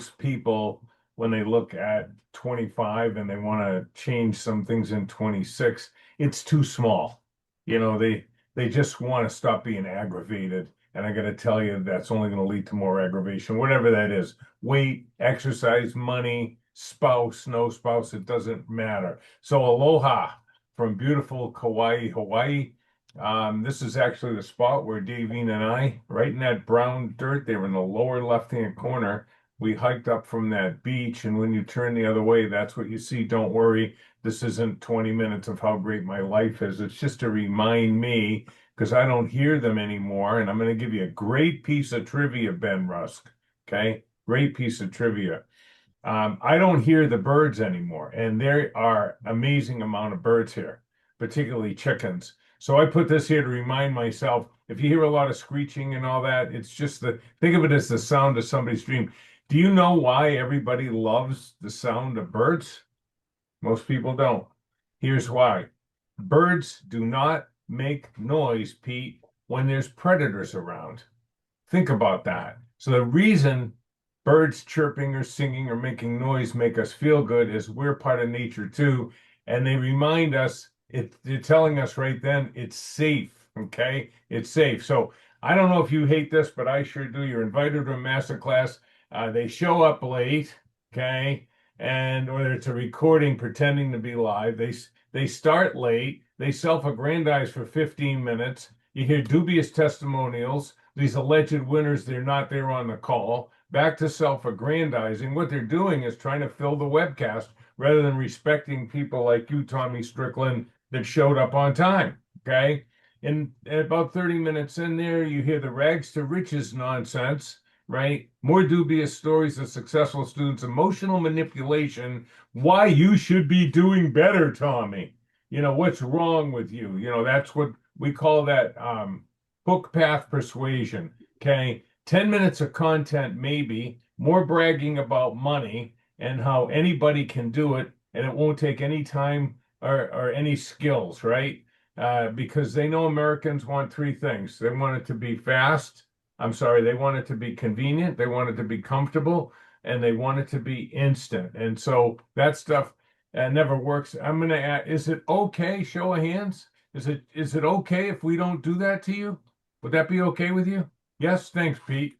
most people, when they look at 25 and they want to change some things in 26, it's too small. They just want to stop being aggravated. And I got to tell you, that's only going to lead to more aggravation, whatever that is. Weight, exercise, money, spouse, no spouse, it doesn't matter. So aloha from beautiful Kauai, Hawaii. This is actually the spot where Davine and I, right in that brown dirt there in the lower left-hand corner, we hiked up from that beach. And when you turn the other way, that's what you see. Don't worry, this isn't 20 minutes of how great my life is. It's just to remind me, because I don't hear them anymore. And I'm going to give you a great piece of trivia, Ben Rusk. Okay, great piece of trivia. I don't hear the birds anymore, and there are amazing amount of birds here, particularly chickens. So I put this here to remind myself, if you hear a lot of screeching and all that, it's just think of it as the sound of somebody's dream. Do you know why everybody loves the sound of birds? Most people don't. Here's why. Birds do not make noise, Pete, when there's predators around. Think about that. So the reason birds chirping or singing or making noise make us feel good is we're part of nature too. And they remind us, they're telling us right then, it's safe, okay? It's safe. So I don't know if you hate this, but I sure do. You're invited to a master class. They show up late, okay? And whether it's a recording pretending to be live, they start late. They self-aggrandize for 15 minutes. You hear dubious testimonials. These alleged winners, they're not there on the call. Back to self-aggrandizing. What they're doing is trying to fill the webcast rather than respecting people like you, Tommy Strickland, that showed up on time, okay? And about 30 minutes in there, you hear the rags to riches nonsense, right? More dubious stories of successful students, emotional manipulation, why you should be doing better, Tommy. What's wrong with you? That's what we call that hook path persuasion, okay? 10 minutes of content, maybe, more bragging about money and how anybody can do it, and it won't take any time or any skills, right? Because they know Americans want three things. They want it to be fast. They want it to be convenient. They want it to be comfortable, and they want it to be instant. And so that stuff never works. I'm going to ask, is it okay, show of hands? Is it okay if we don't do that to you? Would that be okay with you? Yes, thanks, Pete.